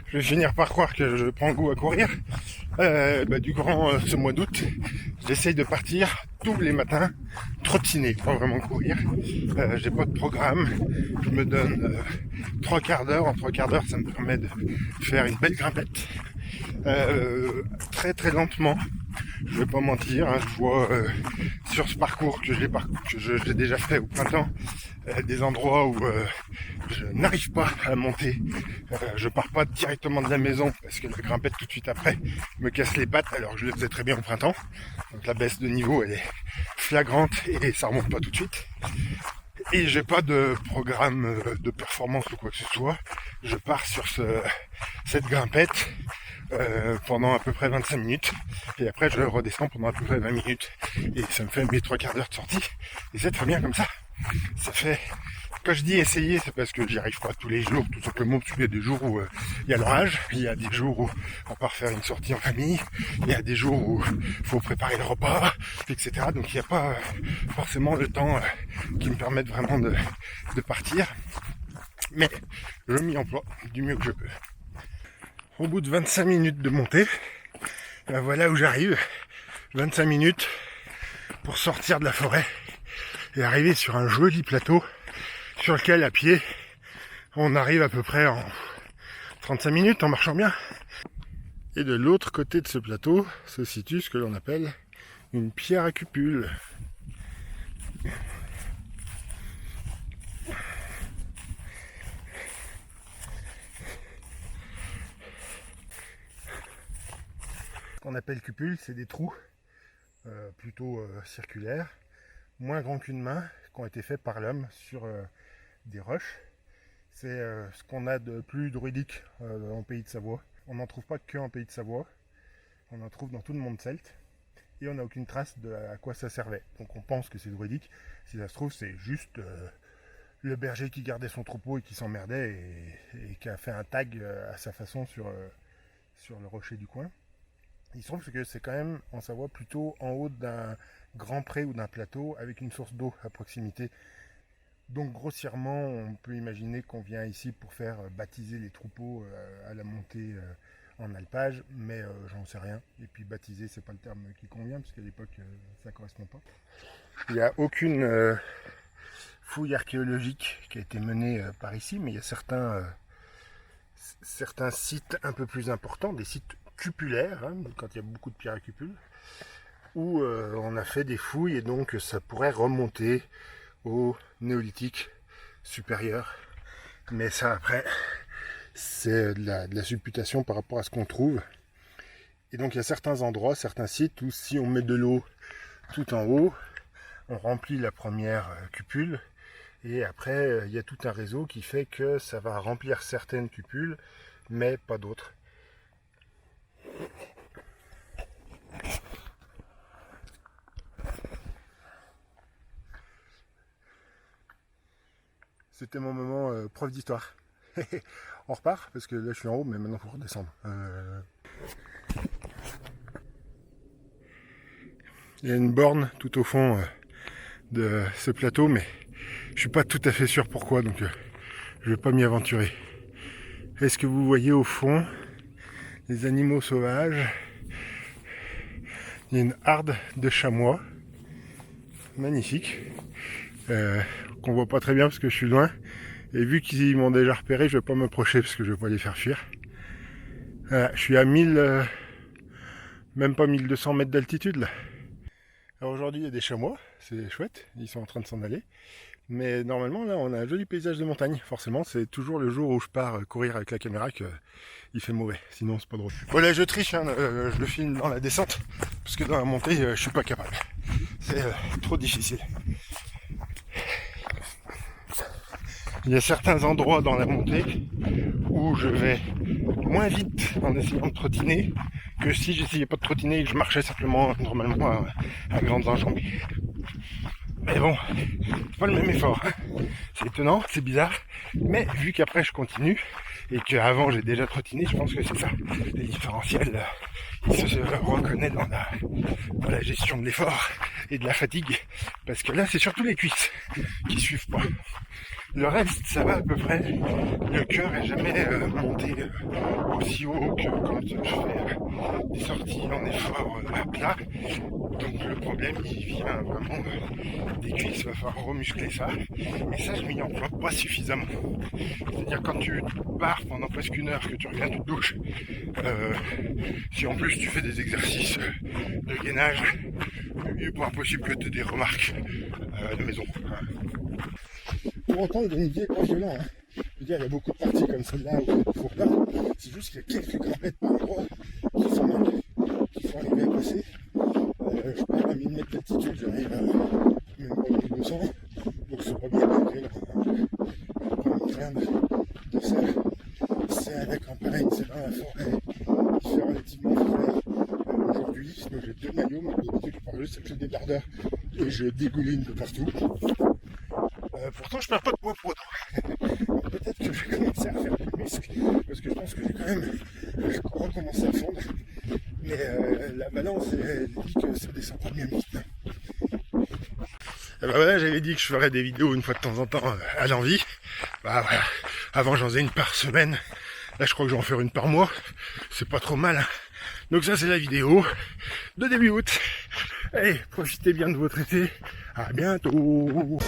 je vais finir par croire que je prends goût à courir. Durant ce mois d'août, j'essaye de partir tous les matins trottiner, pas vraiment courir. J'ai pas de programme, je me donne 3/4 d'heure. En 3/4 d'heure, ça me permet de faire une belle grimpette. Très très lentement, je vais pas mentir, hein, je vois sur ce parcours que j'ai déjà fait au printemps, des endroits où je n'arrive pas à monter. Je pars pas directement de la maison parce que la grimpette tout de suite après me casse les pattes, alors que je le faisais très bien au printemps. Donc la baisse de niveau elle est flagrante et ça remonte pas tout de suite. Et j'ai pas de programme de performance ou quoi que ce soit. Je pars sur cette grimpette pendant à peu près 25 minutes et après je redescends pendant à peu près 20 minutes et ça me fait mes 3/4 d'heure de sortie et c'est très bien comme ça. Ça fait, quand je dis essayer, c'est parce que j'y arrive pas tous les jours, tout simplement parce qu'il y a des jours où il y a l'orage, il y a des jours où on part faire une sortie en famille, il y a des jours où il faut préparer le repas, etc. Donc il n'y a pas forcément le temps qui me permette vraiment de partir, mais je m'y emploie du mieux que je peux. Au bout de 25 minutes de montée, ben voilà où j'arrive. 25 minutes pour sortir de la forêt et arriver sur un joli plateau sur lequel à pied on arrive à peu près en 35 minutes en marchant bien. Et de l'autre côté de ce plateau se situe ce que l'on appelle une pierre à cupule. Ce qu'on appelle cupule, c'est des trous plutôt circulaires, moins grands qu'une main, qui ont été faits par l'homme sur des roches. C'est ce qu'on a de plus druidique en pays de Savoie. On n'en trouve pas que en pays de Savoie, on en trouve dans tout le monde celte, et on n'a aucune trace de à quoi ça servait. Donc on pense que c'est druidique, si ça se trouve c'est juste le berger qui gardait son troupeau et qui s'emmerdait et qui a fait un tag à sa façon sur le rocher du coin. Il se trouve que c'est quand même en Savoie plutôt en haut d'un grand pré ou d'un plateau avec une source d'eau à proximité. Donc grossièrement on peut imaginer qu'on vient ici pour faire baptiser les troupeaux à la montée en alpage, mais j'en sais rien. Et puis baptiser c'est pas le terme qui convient parce qu'à l'époque ça correspond pas. Il n'y a aucune fouille archéologique qui a été menée par ici, mais il y a certains sites un peu plus importants, des sites cupulaires, hein, quand il y a beaucoup de pierres à cupule, où on a fait des fouilles et donc ça pourrait remonter au néolithique supérieur. Mais ça après, c'est de la supputation par rapport à ce qu'on trouve. Et donc il y a certains endroits, certains sites où si on met de l'eau tout en haut, on remplit la première cupule et après il y a tout un réseau qui fait que ça va remplir certaines cupules mais pas d'autres. C'était mon moment prof d'histoire. On repart parce que là je suis en haut mais maintenant il faut redescendre. Il y a une borne tout au fond de ce plateau mais je suis pas tout à fait sûr pourquoi donc je vais pas m'y aventurer. Est-ce que vous voyez au fond les animaux sauvages? Il y a une harde de chamois magnifique qu'on voit pas très bien parce que je suis loin et vu qu'ils m'ont déjà repéré je vais pas m'approcher parce que je vais pas les faire fuir. Voilà, je suis à 1000 même pas 1200 mètres d'altitude là. Alors aujourd'hui il y a des chamois, c'est chouette, ils sont en train de s'en aller. Mais normalement là on a un joli paysage de montagne. Forcément c'est toujours le jour où je pars courir avec la caméra qu'il fait mauvais, sinon c'est pas drôle. Voilà je triche, hein, je le filme dans la descente, parce que dans la montée je suis pas capable. C'est trop difficile. Il y a certains endroits dans la montée où je vais moins vite en essayant de trottiner que si j'essayais pas de trottiner et que je marchais simplement normalement à grandes enjambées. Mais bon, c'est pas le même effort. C'est étonnant, c'est bizarre, mais vu qu'après je continue et qu'avant j'ai déjà trottiné, je pense que c'est ça. Les différentiels, ils se reconnaissent dans la gestion de l'effort et de la fatigue. Parce que là, c'est surtout les cuisses qui suivent pas. Le reste, ça va à peu près. Le cœur est jamais monté aussi haut que quand je fais des sorties en effort à plat. Donc le problème, il vient vraiment des cuisses, il va falloir remuscler ça. Et ça, je m'y emploie pas suffisamment. C'est-à-dire quand tu pars pendant presque une heure, que tu reviens de douche, si en plus tu fais des exercices de gainage, il n'est pas impossible que tu aies des remarques à la maison. Pour autant, Olivier n'est pas violent. Hein. Je veux dire, il y a beaucoup de parties comme celle-là où il y a des fourgons. C'est juste qu'il y a quelques grammettes par endroit qui sont mal, qu'il faut arriver à passer. Je pars à 1000 mètres d'altitude, j'arrive à même pas 1200. Donc c'est pas bien violent. Après, rien de ça. C'est à la campagne, c'est dans la forêt. Il fait relativement frais aujourd'hui. Donc j'ai 2 maillots, mais d'habitude je pars juste avec le débardeur et je dégouline de partout. Pourtant je perds pas de poids pour autant. Peut-être que je vais commencer à faire du muscle, parce que je pense que j'ai quand même recommencé à fondre. Mais la balance elle dit que ça descend pas bien vite. Ben voilà, j'avais dit que je ferais des vidéos une fois de temps en temps à l'envie. Bah voilà, avant j'en faisais une par semaine. Là je crois que je vais en faire une par mois. C'est pas trop mal. Donc ça c'est la vidéo de début août. Allez, profitez bien de votre été. À bientôt.